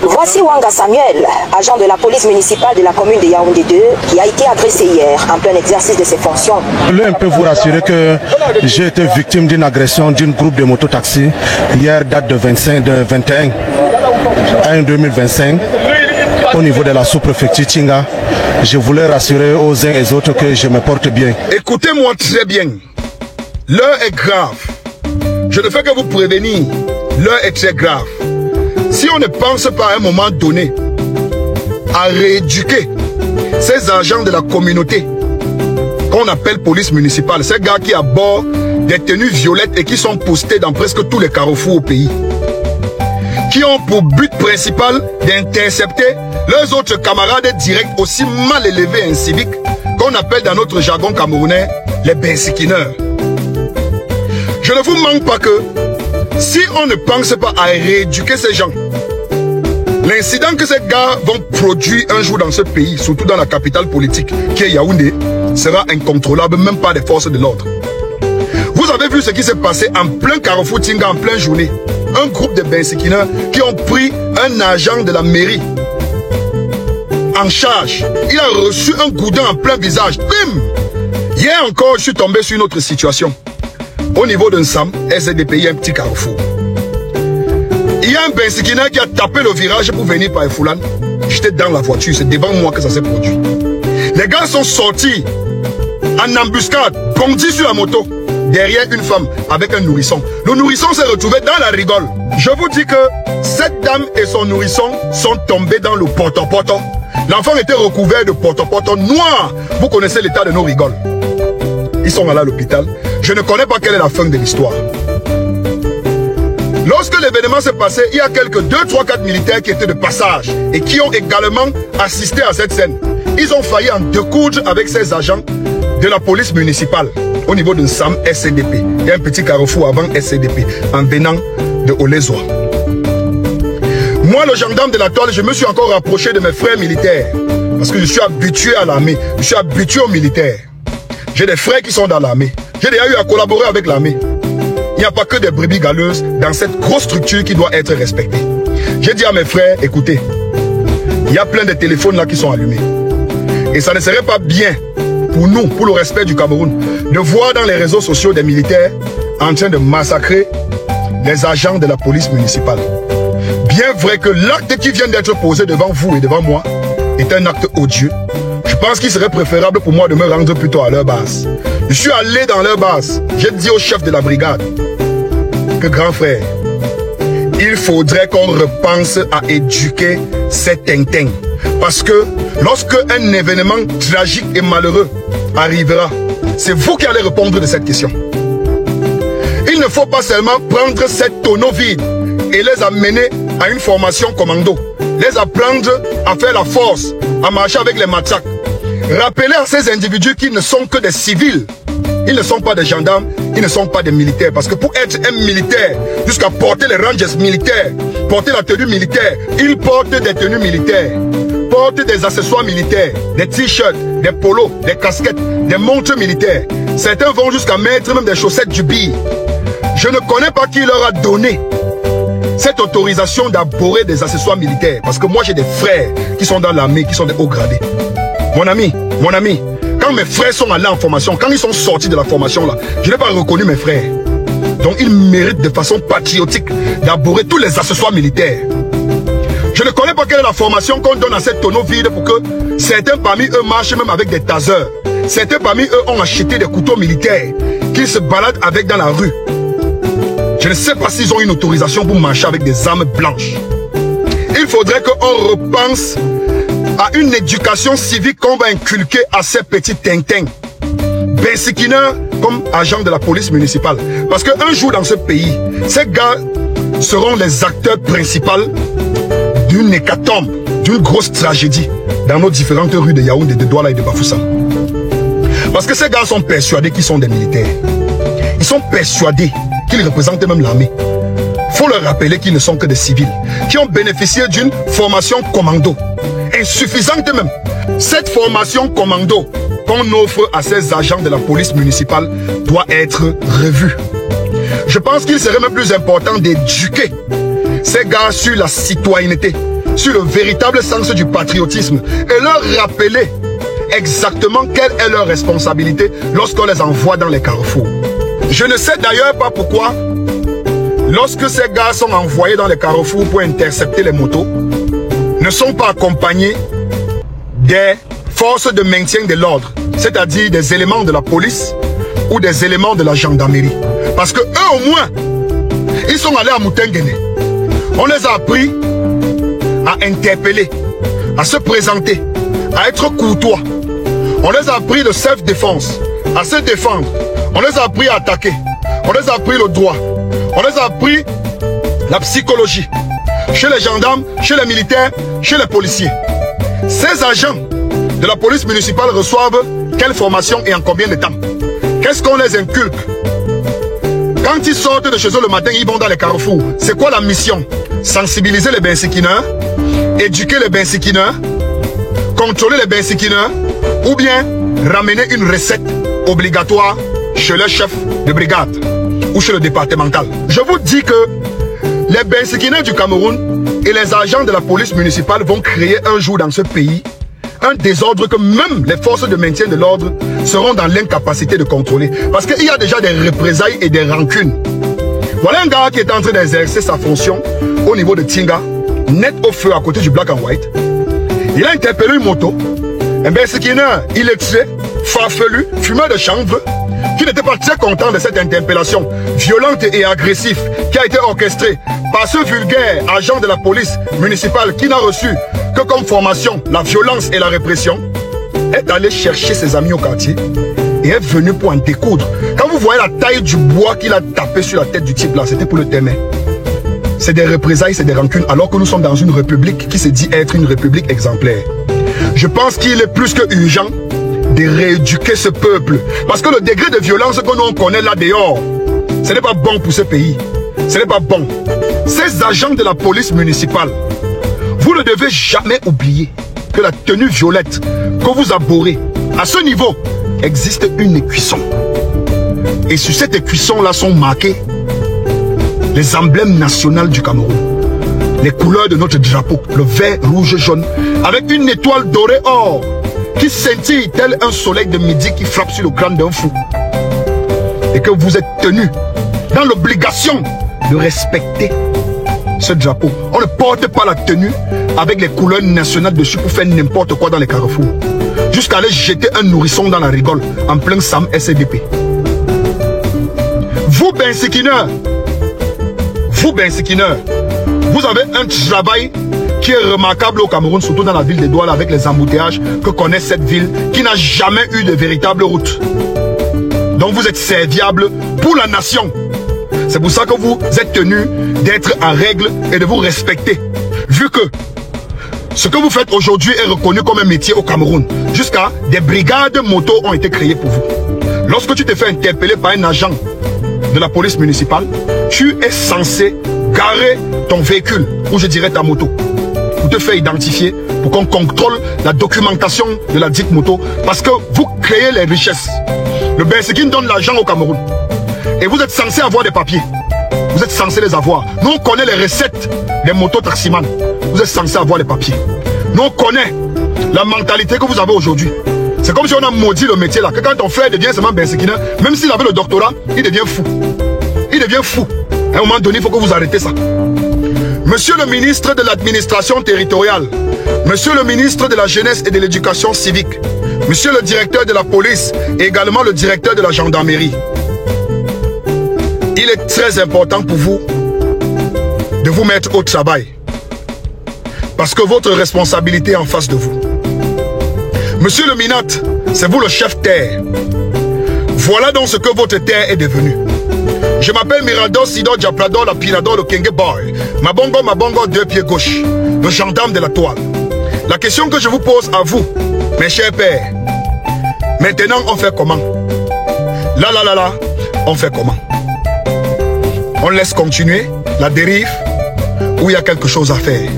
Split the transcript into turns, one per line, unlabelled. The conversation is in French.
Voici Wanga Samuel, agent de la police municipale de la commune de Yaoundé 2, qui a été agressé hier en plein exercice de ses fonctions.
Je voulais un peu vous rassurer que j'ai été victime d'une agression d'un groupe de mototaxis. Hier, date de 21/1/2025, au niveau de la sous-préfecture Tinga. Je voulais rassurer aux uns et aux autres que je me porte bien.
Écoutez-moi très bien. L'heure est grave. Je ne fais que vous prévenir. L'heure est très grave. Si on ne pense pas à un moment donné à rééduquer ces agents de la communauté qu'on appelle police municipale, ces gars qui abordent des tenues violettes et qui sont postés dans presque tous les carrefours au pays, qui ont pour but principal d'intercepter leurs autres camarades directs aussi mal élevés et civiques qu'on appelle dans notre jargon camerounais les bensikineurs. Je ne vous manque pas que si on ne pense pas à rééduquer ces gens, l'incident que ces gars vont produire un jour dans ce pays, surtout dans la capitale politique qui est Yaoundé, sera incontrôlable, même pas des forces de l'ordre. Vous avez vu ce qui s'est passé en plein carrefour Tinga, en pleine journée. Un groupe de bensikineurs qui ont pris un agent de la mairie en charge. Il a reçu un goudin en plein visage. Bim! Hier encore, je suis tombé sur une autre situation. Au niveau d'un SAM, SDP, il y a un petit carrefour. Il y a un bensikina qui a tapé le virage pour venir par Foulan. J'étais dans la voiture, c'est devant moi que ça s'est produit. Les gars sont sortis en embuscade, bondis sur la moto, derrière une femme avec un nourrisson. Le nourrisson s'est retrouvé dans la rigole. Je vous dis que cette dame et son nourrisson sont tombés dans le poto-poto. L'enfant était recouvert de poto-poto noir. Vous connaissez l'état de nos rigoles. Ils sont allés à l'hôpital. Je ne connais pas quelle est la fin de l'histoire. Lorsque l'événement s'est passé, il y a quelques 2, 3, 4 militaires qui étaient de passage et qui ont également assisté à cette scène. Ils ont failli en découdre avec ces agents de la police municipale au niveau d'un SAM SCDP. Il y a un petit carrefour avant SCDP en venant de Olezoa. Moi, le gendarme de la toile, je me suis encore rapproché de mes frères militaires parce que je suis habitué à l'armée, je suis habitué aux militaires. J'ai des frères qui sont dans l'armée. J'ai déjà eu à collaborer avec l'armée. Il n'y a pas que des brebis galeuses dans cette grosse structure qui doit être respectée. J'ai dit à mes frères, écoutez, il y a plein de téléphones là qui sont allumés. Et ça ne serait pas bien pour nous, pour le respect du Cameroun, de voir dans les réseaux sociaux des militaires en train de massacrer les agents de la police municipale. Bien vrai que l'acte qui vient d'être posé devant vous et devant moi est un acte odieux. Je pense qu'il serait préférable pour moi de me rendre plutôt à leur base. Je suis allé dans leur base. J'ai dit au chef de la brigade que grand frère, il faudrait qu'on repense à éduquer ces tintins. Parce que lorsque un événement tragique et malheureux arrivera, c'est vous qui allez répondre de cette question. Il ne faut pas seulement prendre cette tonneau vide et les amener à une formation commando. Les apprendre à faire la force, à marcher avec les matraques. Rappeler à ces individus qu'ils ne sont que des civils. Ils ne sont pas des gendarmes, ils ne sont pas des militaires. Parce que pour être un militaire, jusqu'à porter les rangers militaires, porter la tenue militaire, ils portent des tenues militaires, portent des accessoires militaires, des t-shirts, des polos, des casquettes, des montres militaires. Certains vont jusqu'à mettre même des chaussettes du bille. Je ne connais pas qui leur a donné cette autorisation d'aborder des accessoires militaires. Parce que moi j'ai des frères qui sont dans l'armée, qui sont des hauts gradés. Mon ami, quand mes frères sont allés en formation, quand ils sont sortis de la formation là, je n'ai pas reconnu mes frères. Donc ils méritent de façon patriotique d'aborder tous les accessoires militaires. Je ne connais pas quelle est la formation qu'on donne à cette tonneau vide pour que certains parmi eux marchent même avec des tasers. Certains parmi eux ont acheté des couteaux militaires qu'ils se baladent avec dans la rue. Je ne sais pas s'ils ont une autorisation pour marcher avec des armes blanches. Il faudrait qu'on repense à une éducation civique qu'on va inculquer à ces petits tintins, bensikineurs comme agents de la police municipale. Parce qu'un jour dans ce pays, ces gars seront les acteurs principaux d'une hécatombe, d'une grosse tragédie dans nos différentes rues de Yaoundé, de Douala et de Bafoussam. Parce que ces gars sont persuadés qu'ils sont des militaires. Ils sont persuadés qu'ils représentent même l'armée. Il faut leur rappeler qu'ils ne sont que des civils, qui ont bénéficié d'une formation commando, insuffisante même. Cette formation commando qu'on offre à ces agents de la police municipale doit être revue. Je pense qu'il serait même plus important d'éduquer ces gars sur la citoyenneté, sur le véritable sens du patriotisme et leur rappeler exactement quelle est leur responsabilité lorsqu'on les envoie dans les carrefours. Je ne sais d'ailleurs pas pourquoi, lorsque ces gars sont envoyés dans les carrefours pour intercepter les motos, ne sont pas accompagnés des forces de maintien de l'ordre, c'est-à-dire des éléments de la police ou des éléments de la gendarmerie. Parce que eux au moins, ils sont allés à Moutenguene. On les a appris à interpeller, à se présenter, à être courtois. On les a appris le self-défense, à se défendre. On les a appris à attaquer. On les a appris le droit. On les a appris la psychologie. Chez les gendarmes, chez les militaires, chez les policiers. Ces agents de la police municipale reçoivent quelle formation et en combien de temps? Qu'est-ce qu'on les inculque? Quand ils sortent de chez eux le matin, ils vont dans les carrefours. C'est quoi la mission? Sensibiliser les bensikineurs, éduquer les bensikineurs, contrôler les bensikineurs, ou bien ramener une recette obligatoire chez le chef de brigade ou chez le départemental. Je vous dis que les bensikineurs du Cameroun et les agents de la police municipale vont créer un jour dans ce pays un désordre que même les forces de maintien de l'ordre seront dans l'incapacité de contrôler. Parce qu'il y a déjà des représailles et des rancunes. Voilà un gars qui est en train d'exercer sa fonction au niveau de Tinga, net au feu à côté du Black and White. Il a interpellé une moto. Un bensikineur illettré, farfelu, fumeur de chanvre, qui n'était pas très content de cette interpellation violente et agressive qui a été orchestrée par ce vulgaire agent de la police municipale qui n'a reçu que comme formation la violence et la répression, est allé chercher ses amis au quartier et est venu pour en découdre. Quand vous voyez la taille du bois qu'il a tapé sur la tête du type là, c'était pour le témer. C'est des représailles, c'est des rancunes, alors que nous sommes dans une république qui se dit être une république exemplaire. Je pense qu'il est plus que urgent de rééduquer ce peuple. Parce que le degré de violence que nous on connaît là dehors, ce n'est pas bon pour ce pays. Ce n'est pas bon. Ces agents de la police municipale, vous ne devez jamais oublier que la tenue violette que vous abhorrez, à ce niveau, existe une écuisson. Et sur cette écuisson-là sont marqués les emblèmes nationaux du Cameroun. Les couleurs de notre drapeau, le vert, rouge, jaune, avec une étoile dorée or qui scintille tel un soleil de midi qui frappe sur le crâne d'un fou. Et que vous êtes tenu dans l'obligation de respecter ce drapeau. On ne porte pas la tenue avec les couleurs nationales dessus pour faire n'importe quoi dans les carrefours. Jusqu'à aller jeter un nourrisson dans la rigole en plein SAM SCDP. Vous, bensikineurs, vous avez un travail qui est remarquable au Cameroun, surtout dans la ville de Douala avec les embouteillages que connaît cette ville qui n'a jamais eu de véritable route. Donc vous êtes serviable pour la nation. C'est pour ça que vous êtes tenus d'être en règle et de vous respecter. Vu que ce que vous faites aujourd'hui est reconnu comme un métier au Cameroun. Jusqu'à des brigades moto ont été créées pour vous. Lorsque tu te fais interpeller par un agent de la police municipale, tu es censé garer ton véhicule, ou je dirais ta moto, pour te faire identifier, pour qu'on contrôle la documentation de la dite moto, parce que vous créez les richesses. Le Bensikin donne l'argent au Cameroun. Et vous êtes censé avoir des papiers. Vous êtes censé les avoir. Nous, on connaît les recettes des motos taximan. Vous êtes censé avoir les papiers. Nous, on connaît la mentalité que vous avez aujourd'hui. C'est comme si on a maudit le métier là. Que quand ton frère devient seulement bensikina, même s'il avait le doctorat, il devient fou. Il devient fou. À un moment donné, il faut que vous arrêtez ça. Monsieur le ministre de l'administration territoriale, monsieur le ministre de la jeunesse et de l'éducation civique, monsieur le directeur de la police et également le directeur de la gendarmerie, il est très important pour vous de vous mettre au travail. Parce que votre responsabilité est en face de vous. Monsieur le Minat, c'est vous le chef terre. Voilà donc ce que votre terre est devenue. Je m'appelle Mirador Sidor Diaplador, la Pirador, le Kenge Boy. Mabongo, deux pieds gauche. Le gendarme de la toile. La question que je vous pose à vous, mes chers pères. Maintenant, on fait comment? Là, on fait comment? On laisse continuer la dérive ou il y a quelque chose à faire?